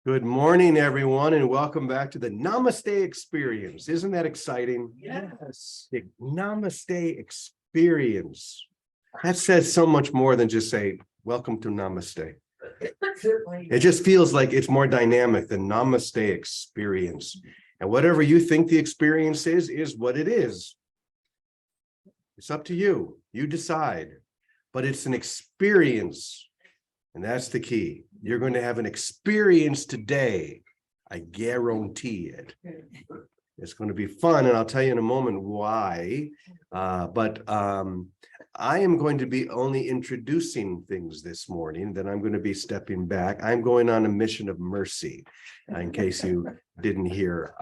Good morning, everyone, and welcome back to the Namaste Experience. Isn't that exciting? Yes. The Namaste Experience. That says so much more than just say, welcome to Namaste. It just feels like it's more dynamic than Namaste Experience. And whatever you think the experience is what it is. It's up to you. You decide. But it's an experience. And that's the key. You're going to have an experience today. I guarantee it. It's going to be fun, and I'll tell you in a moment why. But I am going to be only introducing things this morning. Then I'm going to be stepping back. I'm going on a mission of mercy, in case you didn't hear.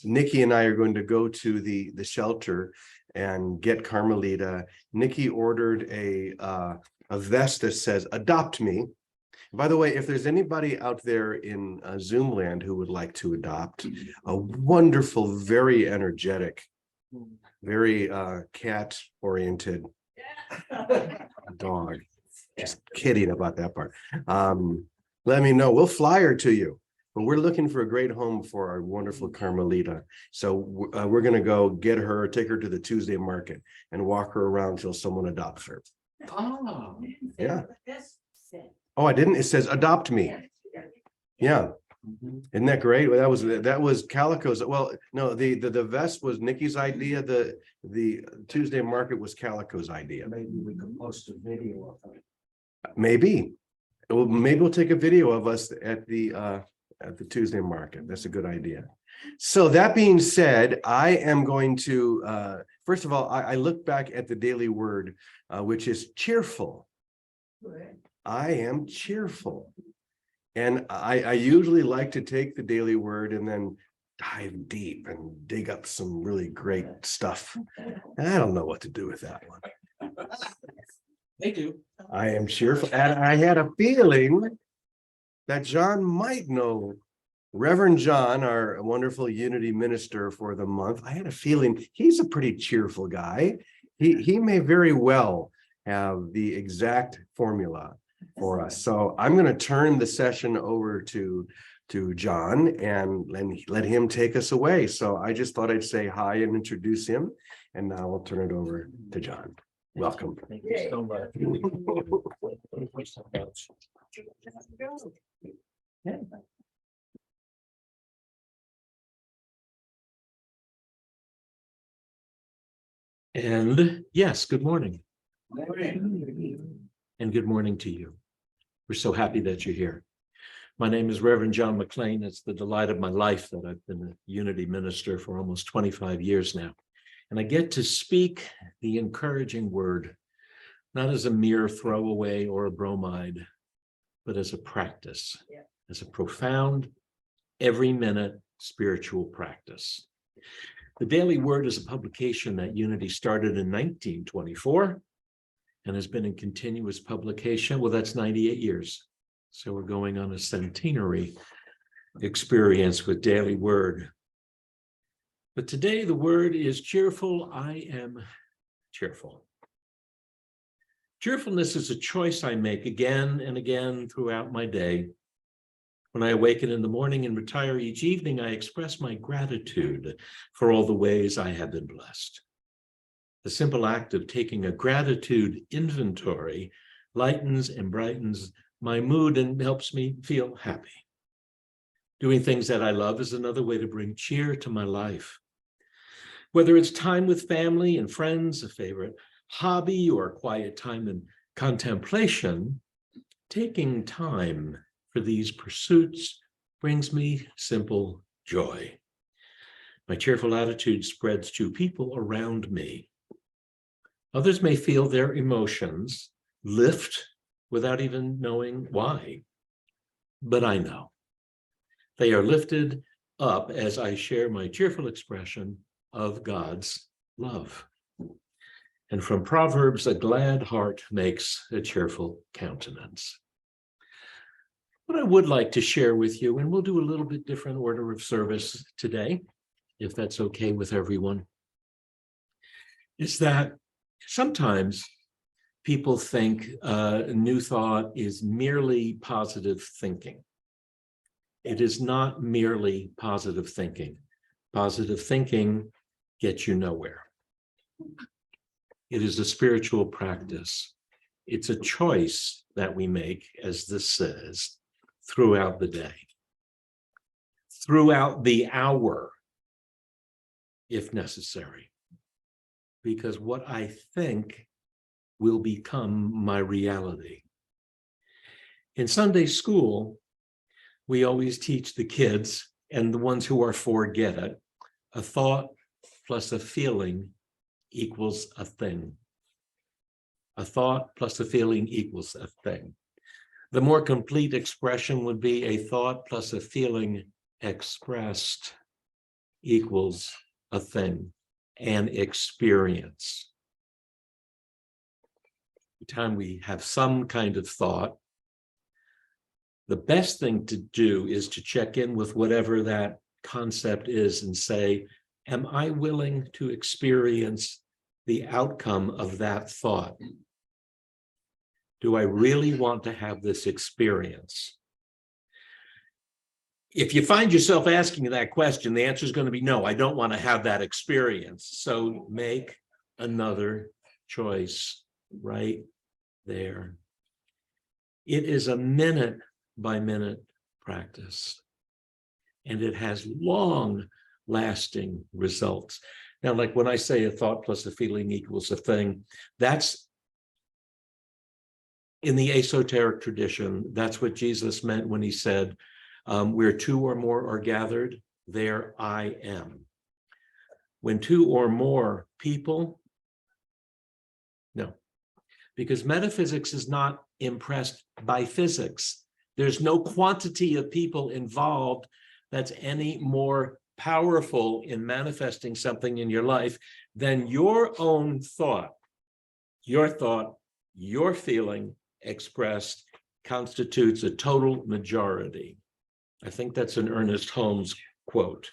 Nikki and I are going to go to the shelter and get Carmelita. Nikki ordered a vest that says "Adopt Me." By the way, if there's anybody out there in Zoom land who would like to adopt a wonderful, very energetic, very cat oriented dog, just kidding about that part, let me know. We'll fly her to you. But we're looking for a great home for our wonderful Carmelita. So we're going to go get her, take her to the Tuesday market and walk her around until someone adopts her. Oh, Yeah. Oh, I didn't. It says "Adopt Me." Yeah. Isn't that great? Well, that was Calico's. Well, no, the vest was Nikki's idea. The Tuesday market was Calico's idea. maybe we could post a video of it. Maybe. Well, maybe we'll take a video of us at the Tuesday market. That's a good idea. So that being said, I am going to first of all, I look back at the daily word, which is cheerful. I am cheerful. And I usually like to take the daily word and then dive deep and dig up some really great stuff. And I don't know what to do with that one. They do. I am cheerful. And I had a feeling that John might know. Reverend John, our wonderful Unity minister for the month, I had a feeling he's a pretty cheerful guy. He may very well have the exact formula for us. So I'm going to turn the session over to John and let him take us away. So I just thought I'd say hi and introduce him. And now I'll turn it over to John. Welcome. Thank you so much. Thank you so much. Yeah. And yes, good morning. And good morning to you. We're so happy that you're here. My name is Reverend John McLean. It's the delight of my life that I've been a Unity minister for almost 25 years now. And I get to speak the encouraging word, not as a mere throwaway or a bromide, but as a practice, as a profound, every minute spiritual practice. The Daily Word is a publication that Unity started in 1924 and has been in continuous publication. Well, that's 98 years. So we're going on a centenary experience with Daily Word. But today the word is cheerful. I am cheerful. Cheerfulness is a choice I make again and again throughout my day. When I awaken in the morning and retire each evening, I express my gratitude for all the ways I have been blessed. The simple act of taking a gratitude inventory lightens and brightens my mood and helps me feel happy. Doing things that I love is another way to bring cheer to my life. Whether it's time with family and friends, a favorite hobby, or quiet time in contemplation, taking time for these pursuits brings me simple joy. My cheerful attitude spreads to people around me. Others may feel their emotions lift without even knowing why, but I know. They are lifted up as I share my cheerful expression of God's love. And from Proverbs, a glad heart makes a cheerful countenance. What I would like to share with you, and we'll do a little bit different order of service today, if that's okay with everyone, is that sometimes people think New Thought is merely positive thinking. It is not merely positive thinking. Positive thinking gets you nowhere. It is a spiritual practice. It's a choice that we make, as this says, throughout the day, throughout the hour, if necessary, because what I think will become my reality. In Sunday school, we always teach the kids, and the ones who are four get it, a thought plus a feeling equals a thing. A thought plus a feeling equals a thing. The more complete expression would be a thought plus a feeling expressed equals a thing, an experience. Every time we have some kind of thought, the best thing to do is to check in with whatever that concept is and say, am I willing to experience the outcome of that thought? Do I really want to have this experience? If you find yourself asking that question, the answer is going to be no, I don't want to have that experience. So make another choice right there. It is a minute by minute practice, and it has long lasting results. Now, like when I say a thought plus a feeling equals a thing, that's in the esoteric tradition. That's what Jesus meant when he said, where two or more are gathered, there I am. When two or more people, no, because metaphysics is not impressed by physics. There's no quantity of people involved that's any more powerful in manifesting something in your life than your own thought. Your feeling expressed constitutes a total majority. I think that's an Ernest Holmes quote.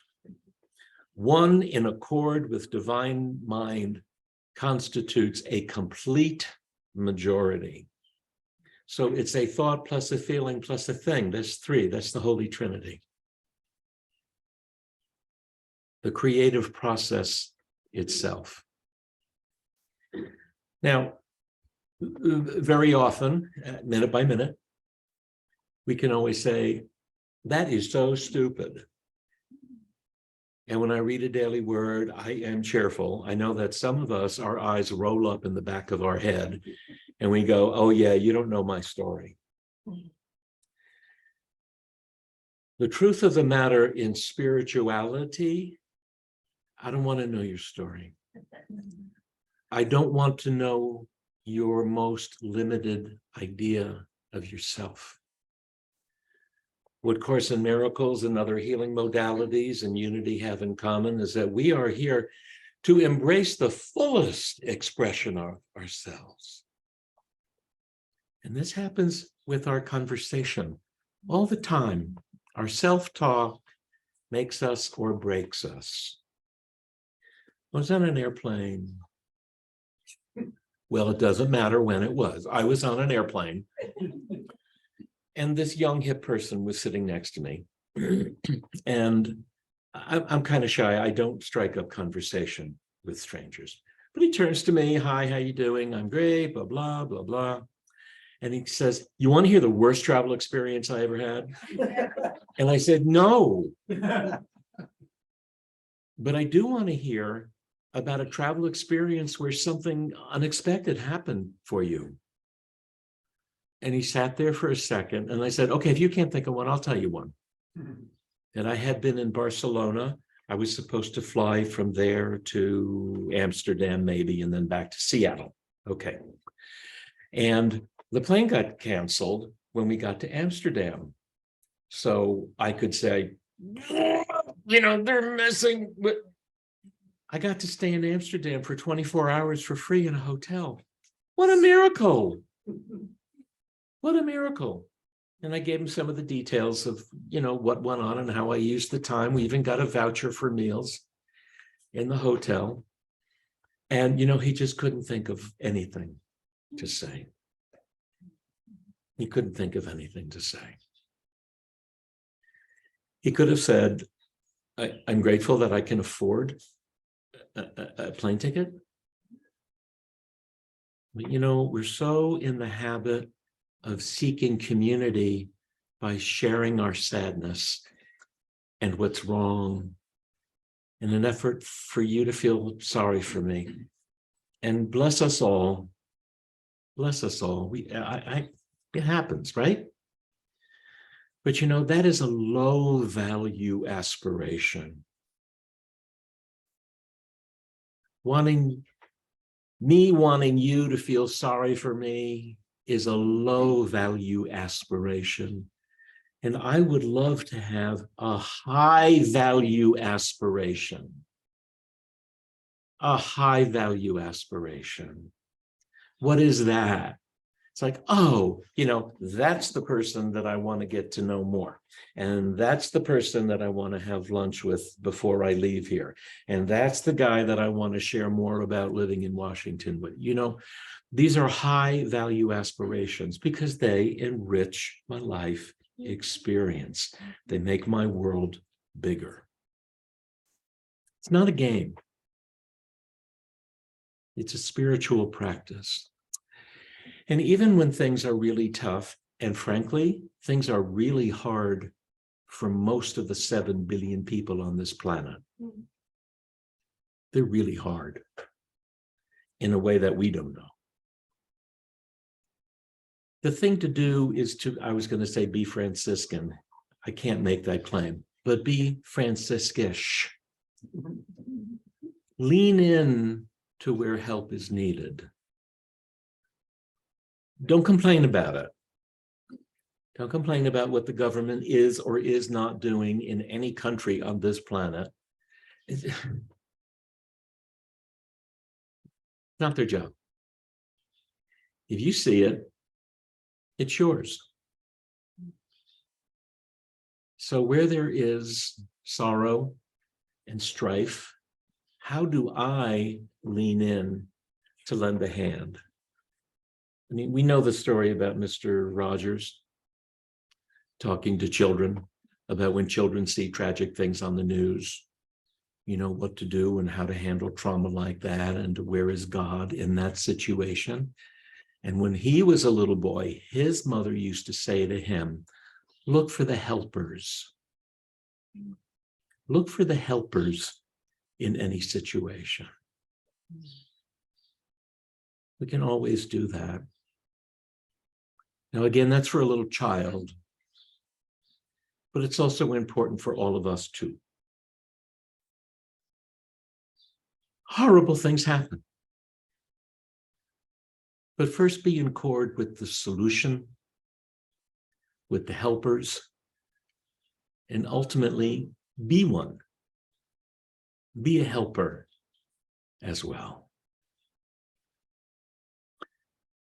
One in accord with divine mind constitutes a complete majority. So it's a thought plus a feeling plus a thing. That's three. That's the Holy Trinity. The creative process itself. Now, very often, minute by minute, we can always say, that is so stupid. And when I read a daily word, I am cheerful. I know that some of us, our eyes roll up in the back of our head and we go, oh yeah, you don't know my story. The truth of the matter in spirituality, I don't want to know your story. I don't want to know your most limited idea of yourself. What Course in Miracles and other healing modalities and unity have in common is that we are here to embrace the fullest expression of ourselves. And this happens with our conversation all the time. Our self-talk makes us or breaks us. I was on an airplane. Well, it doesn't matter when it was. I was on an airplane. And this young hip person was sitting next to me. And I'm kind of shy. I don't strike up conversation with strangers. But he turns to me, hi, how you doing? I'm great, blah, blah, blah, blah. And he says, you want to hear the worst travel experience I ever had? And I said, no. But I do want to hear about a travel experience where something unexpected happened for you. And he sat there for a second, and I said, okay, if you can't think of one, I'll tell you one. And I had been in Barcelona. I was supposed to fly from there to Amsterdam, maybe, and then back to Seattle. Okay. And the plane got canceled when we got to Amsterdam. So I could say, you know, they're messing with. I got to stay in Amsterdam for 24 hours for free in a hotel. What a miracle. What a miracle. And I gave him some of the details of, you know, what went on and how I used the time. We even got a voucher for meals in the hotel. And, you know, he just couldn't think of anything to say. He couldn't think of anything to say. He could have said, I'm grateful that I can afford a plane ticket. But we're so in the habit of seeking community by sharing our sadness and what's wrong in an effort for you to feel sorry for me. And bless us all. Bless us all. It happens, right? But that is a low value aspiration. Wanting you to feel sorry for me is a low value aspiration. And I would love to have a high value aspiration. A high value aspiration. What is that? It's like, oh, that's the person that I want to get to know more. And that's the person that I want to have lunch with before I leave here. And that's the guy that I want to share more about living in Washington with. These are high value aspirations because they enrich my life experience. They make my world bigger. It's not a game. It's a spiritual practice. And even when things are really tough, and frankly, things are really hard for most of the 7 billion people on this planet. They're really hard in a way that we don't know. The thing to do is I was going to say be Franciscan. I can't make that claim, but be Franciscish. Lean in to where help is needed. Don't complain about it. Don't complain about what the government is or is not doing in any country on this planet. It's not their job. If you see it, it's yours. So where there is sorrow and strife, how do I lean in to lend a hand? I mean, we know the story about Mr. Rogers talking to children about when children see tragic things on the news, what to do and how to handle trauma like that, and where is God in that situation. And when he was a little boy, his mother used to say to him, look for the helpers. Look for the helpers in any situation. We can always do that. Now, again, that's for a little child, but it's also important for all of us too. Horrible things happen. But first be in accord with the solution, with the helpers, and ultimately be one. Be a helper as well.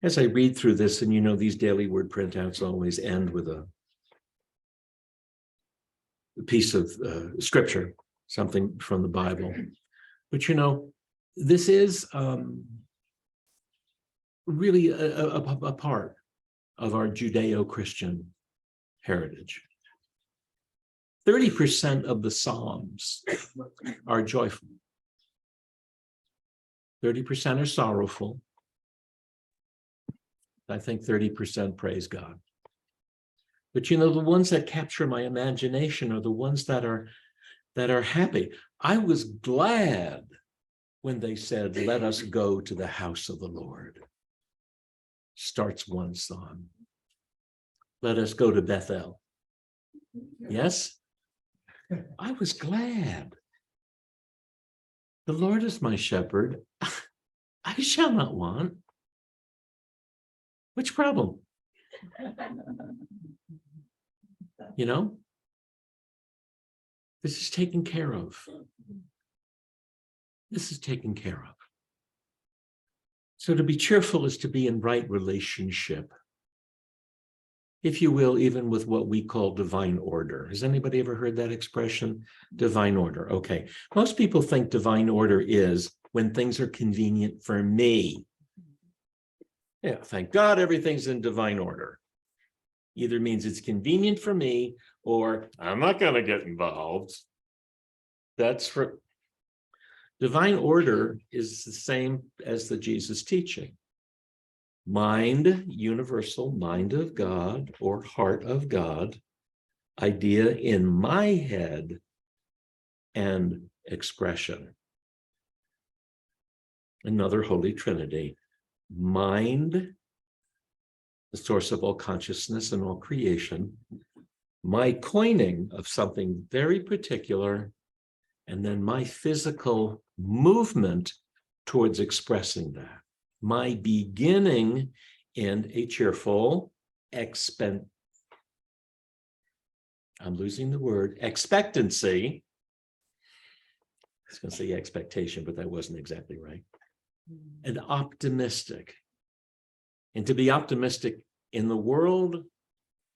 As I read through this, and these daily word printouts always end with a piece of scripture, something from the Bible. But this is really a part of our Judeo-Christian heritage. 30% of the Psalms are joyful. 30% are sorrowful. I think 30% praise God. But the ones that capture my imagination are the ones that are happy. I was glad when they said, let us go to the house of the Lord. Starts one psalm. Let us go to Bethel. Yes? I was glad. The Lord is my shepherd. I shall not want. Which problem? This is taken care of. This is taken care of. So to be cheerful is to be in right relationship, if you will, even with what we call divine order. Has anybody ever heard that expression? Divine order. Okay. Most people think divine order is when things are convenient for me. Yeah, thank God everything's in divine order. Either means it's convenient for me or I'm not going to get involved. That's for divine order is the same as the Jesus teaching. Mind, universal, mind of God or heart of God, idea in my head, and expression. Another Holy Trinity. Mind, the source of all consciousness and all creation. My coining of something very particular, and then my physical movement towards expressing that. My beginning in a cheerful expectancy. I was going to say expectation, but that wasn't exactly right. And optimistic. And to be optimistic in the world,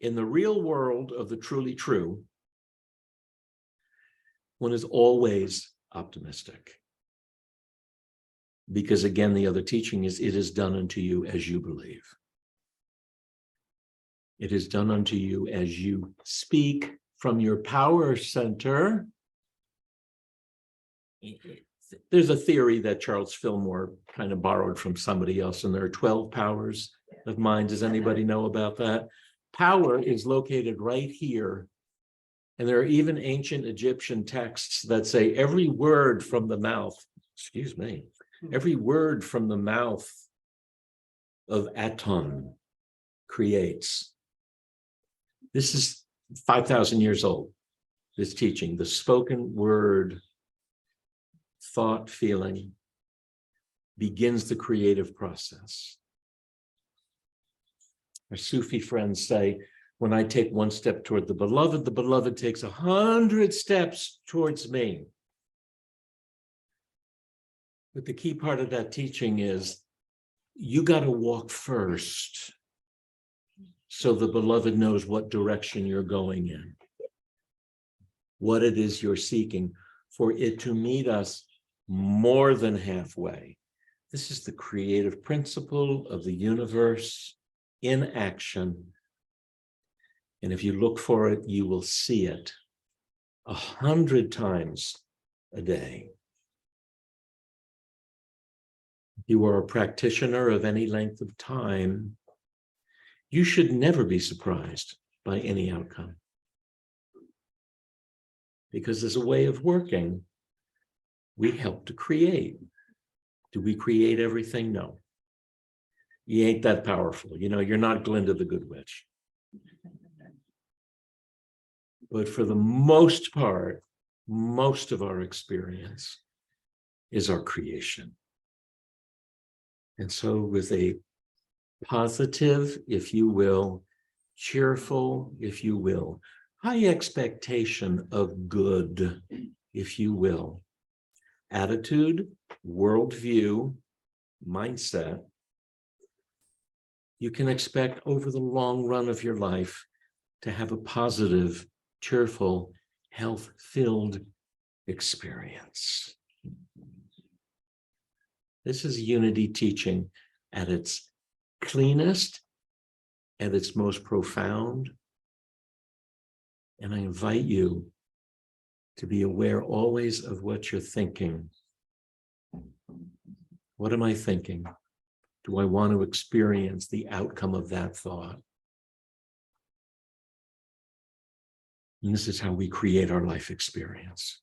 in the real world of the truly true, one is always optimistic. Because again, the other teaching is, it is done unto you as you believe. It is done unto you as you speak from your power center. There's a theory that Charles Fillmore kind of borrowed from somebody else, and there are 12 powers of mind. Does anybody know about that? Power is located right here. And there are even ancient Egyptian texts that say every word from the mouth, every word from the mouth of Aton creates. This is 5,000 years old, this teaching, the spoken word, thought, feeling, begins the creative process. Our Sufi friends say, when I take one step toward the beloved takes 100 steps towards me. But the key part of that teaching is you got to walk first so the beloved knows what direction you're going in, what it is you're seeking, for it to meet us more than halfway. This is the creative principle of the universe in action. And if you look for it, you will see it 100 times a day. If you are a practitioner of any length of time, you should never be surprised by any outcome. Because as a way of working, we help to create. Do we create everything? No. You ain't that powerful. You know, you're not Glinda the Good Witch. But for the most part, most of our experience is our creation. And so with a positive, if you will, cheerful, if you will, high expectation of good, if you will, attitude, worldview, mindset, you can expect over the long run of your life to have a positive, cheerful, health-filled experience. This is unity teaching at its cleanest, at its most profound. And I invite you to be aware always of what you're thinking. What am I thinking? Do I want to experience the outcome of that thought? And this is how we create our life experience.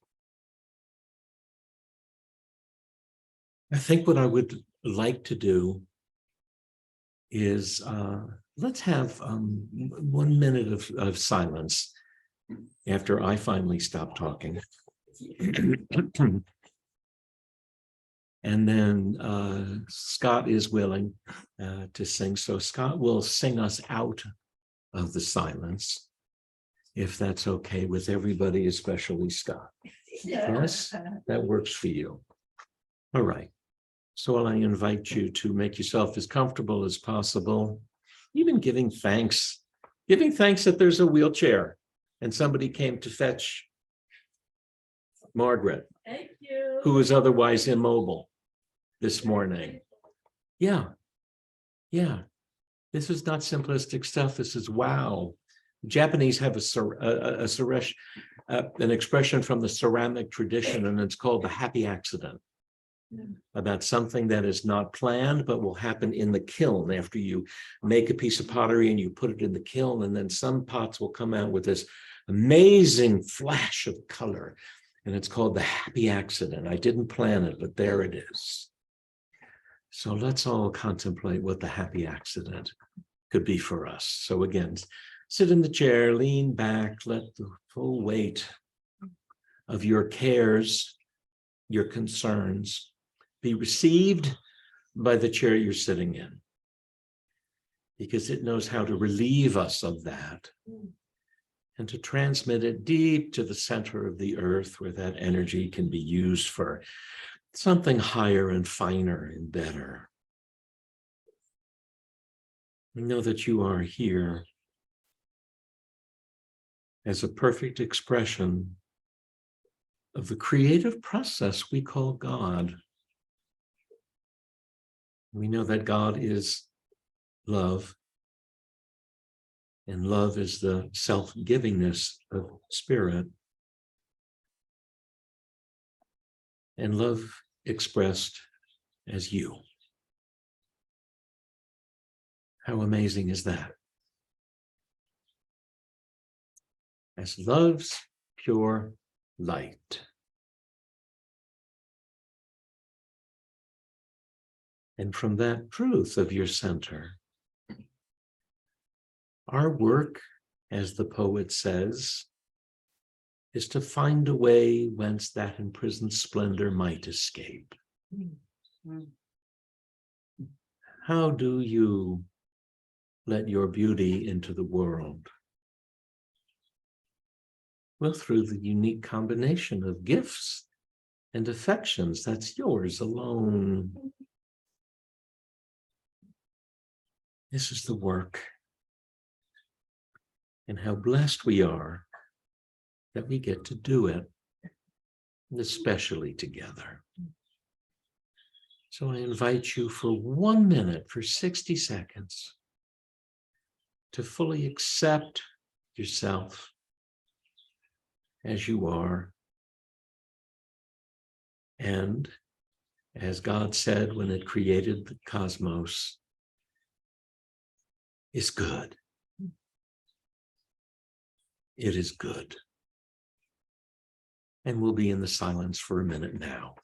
I think what I would like to do is let's have 1 minute of silence after I finally stop talking. And then Scott is willing to sing. So Scott will sing us out of the silence, if that's okay with everybody, especially Scott. Yes, that works for you. All right. So I invite you to make yourself as comfortable as possible, even giving thanks that there's a wheelchair and somebody came to fetch Margaret, Thank you. who is otherwise immobile this morning. Yeah. This is not simplistic stuff. This is wow. Japanese have an expression from the ceramic tradition, and it's called the happy accident, about something that is not planned but will happen in the kiln after you make a piece of pottery and you put it in the kiln, and then some pots will come out with this amazing flash of color, and it's called the happy accident. I didn't plan it, but there it is. So let's all contemplate what the happy accident could be for us. So again, sit in the chair, lean back, let the full weight of your cares, your concerns, be received by the chair you're sitting in, because it knows how to relieve us of that and to transmit it deep to the center of the earth, where that energy can be used for something higher and finer and better. Know that you are here as a perfect expression of the creative process we call God. We know that God is love, and love is the self-givingness of spirit, and love expressed as you. How amazing is that? As love's pure light. And from that truth of your center, our work, as the poet says, is to find a way whence that imprisoned splendor might escape. How do you let your beauty into the world? Well, through the unique combination of gifts and affections that's yours alone. This is the work. And how blessed we are that we get to do it, and especially together. So I invite you for 1 minute, for 60 seconds, to fully accept yourself as you are. And as God said when it created the cosmos, is good. It is good. And we'll be in the silence for a minute now.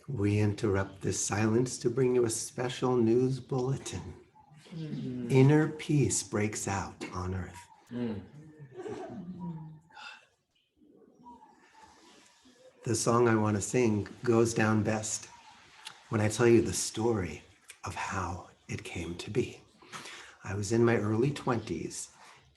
We interrupt this silence to bring you a special news bulletin. Inner peace breaks out on earth. The song I want to sing goes down best when I tell you the story of how it came to be. I was in my early 20s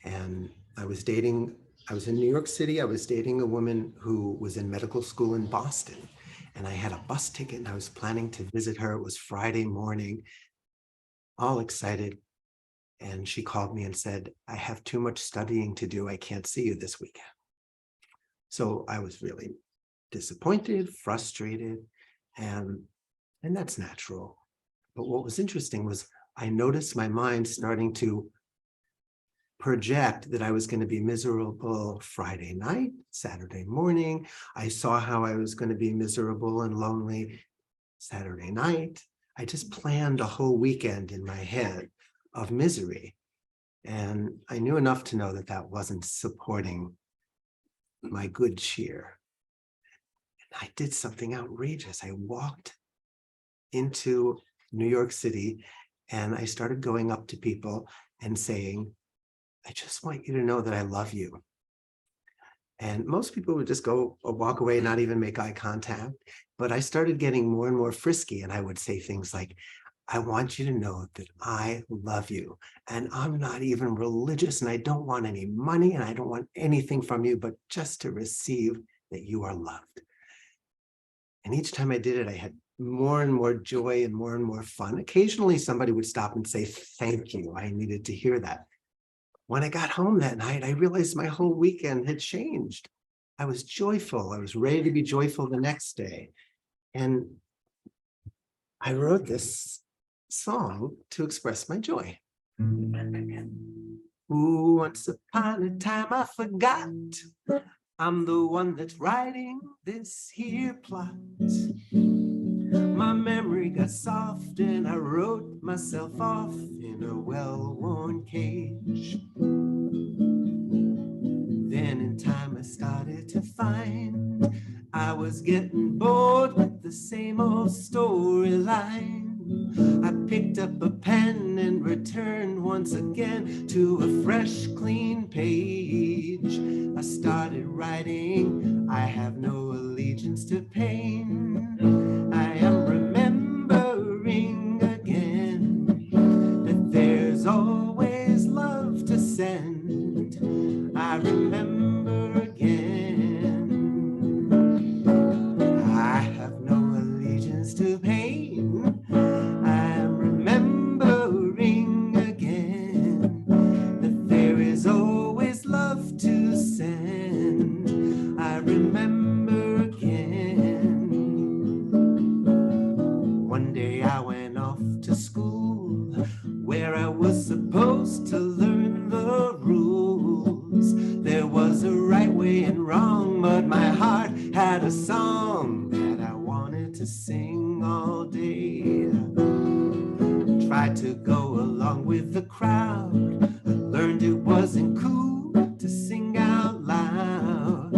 and I was in New York City. I was dating a woman who was in medical school in Boston, and I had a bus ticket and I was planning to visit her. It was Friday morning, all excited. And she called me and said, I have too much studying to do. I can't see you this weekend. So I was really disappointed, frustrated, and that's natural. But what was interesting was I noticed my mind starting to project that I was going to be miserable Friday night, Saturday morning. I saw how I was going to be miserable and lonely Saturday night. I just planned a whole weekend in my head of misery. And I knew enough to know that that wasn't supporting my good cheer. And I did something outrageous. I walked into New York City and I started going up to people and saying, I just want you to know that I love you. And most people would just go or walk away and not even make eye contact. But I started getting more and more frisky, and I would say things like, I want you to know that I love you, and I'm not even religious, and I don't want any money, and I don't want anything from you, but just to receive that you are loved. And each time I did it, I had more and more joy and more fun. Occasionally, somebody would stop and say, thank you. I needed to hear that. When I got home that night, I realized my whole weekend had changed. I was joyful. I was ready to be joyful the next day. And I wrote this song to express my joy. Ooh, once upon a time I forgot. I'm the one that's writing this here plot. My memory got soft and I wrote myself off in a well-worn cage. Then in time I started to find I was getting bored with the same old storyline. I picked up a pen and returned once again to a fresh, clean page. I started writing, I have no allegiance to pain. I am remembering again that there's always love to send. I remember again, I have no allegiance to pain. I am remembering again that there is always love to send. I remember again. One day I went off to school where I was supposed to learn the rules. There was a right way and wrong, but my heart had a song that I wanted to sing all day. Tried to go along with the crowd. I learned it wasn't cool to sing out loud.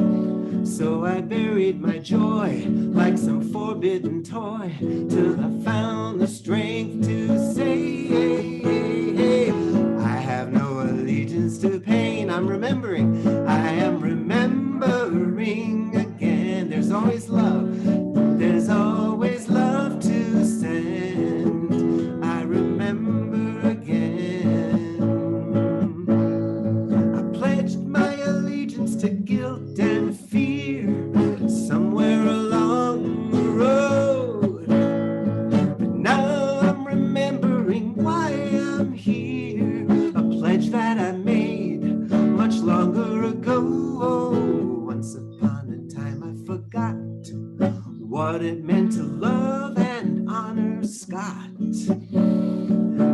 So I buried my joy like some forbidden toy till I found the strength to say, I have no allegiance to pain. I'm remembering, I am remembering again. There's always love, there's always love to send. I remember again. I pledged my allegiance to guilt and fear somewhere along the road. But now I'm remembering why I'm here. A pledge that I made much longer ago. Once upon a time I forgot what it meant to love and honor Scott.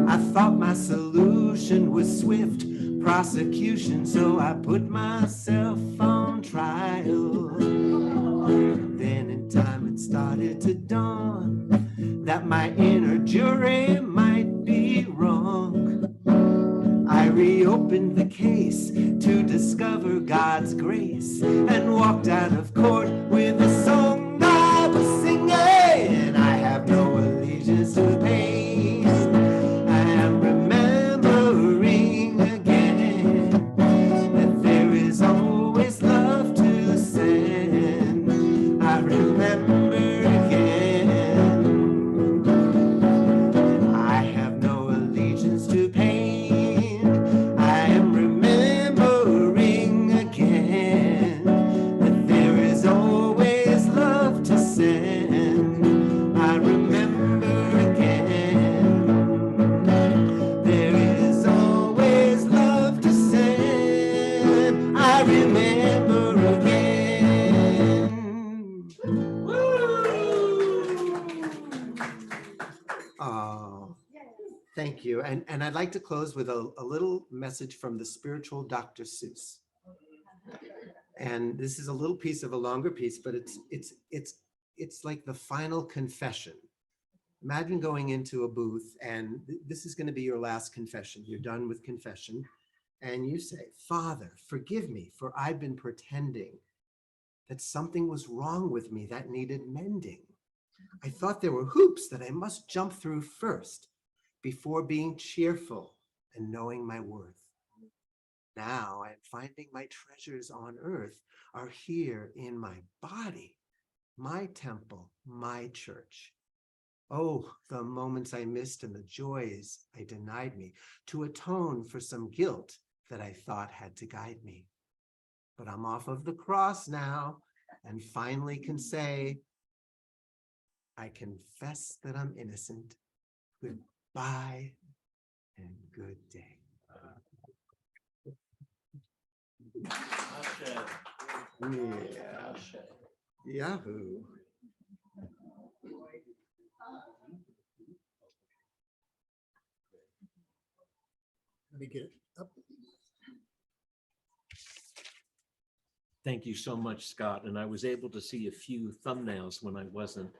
I thought my solution was swift prosecution, so I put myself on trial. Then in time it started to dawn that my inner jury might be wrong. I reopened the case to discover God's grace and walked out of court with a song I was singing. I have no allegiance to pain. I am remembering again that there is always love to send. I remember again, I have no allegiance to pain. I am remembering again that there is always Thank you. And I'd like to close with a little message from the spiritual Dr. Seuss. And this is a little piece of a longer piece, but it's like the final confession. Imagine going into a booth and this is going to be your last confession. You're done with confession. And you say, Father, forgive me, for I've been pretending that something was wrong with me that needed mending. I thought there were hoops that I must jump through first before being cheerful and knowing my worth. Now I am finding my treasures on earth are here in my body, my temple, my church. Oh, the moments I missed and the joys I denied me to atone for some guilt that I thought had to guide me. But I'm off of the cross now and finally can say, I confess that I'm innocent. Goodbye and good day. Yeah. Yahoo. Let me get it up. Thank you so much, Scott. And I was able to see a few thumbnails when I wasn't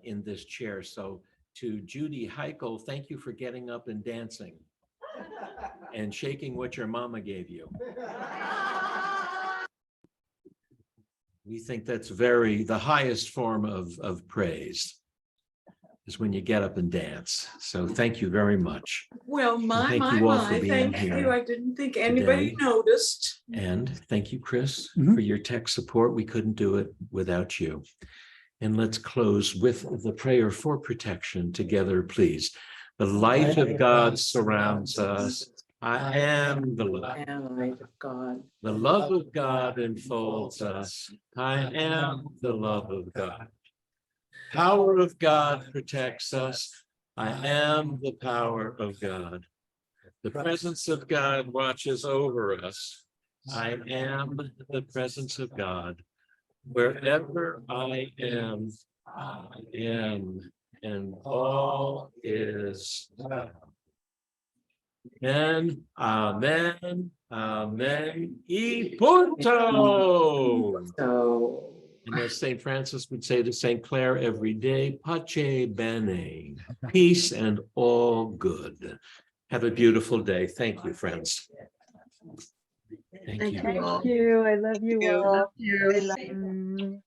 in this chair. So to Judy Heichel, thank you for getting up and dancing and shaking what your mama gave you. We think that's the highest form of praise is when you get up and dance. So thank you very much. Well, Thank you all for being thank you. here I didn't think anybody today. noticed. And thank you, Chris, for your tech support. We couldn't do it without you. And let's close with the prayer for protection together, please. The light of God surrounds us. I am the light. And light of God. The love of God enfolds us. I am the love of God. Power of God protects us. I am the power of God. The presence of God watches over us. I am the presence of God. Wherever I am, and all is well. And amen, amen, e punto. So. And as St. Francis would say to St. Clare every day, pace bene, peace and all good. Have a beautiful day. Thank you, friends. Thank you. Thank you. I love you all. Love you.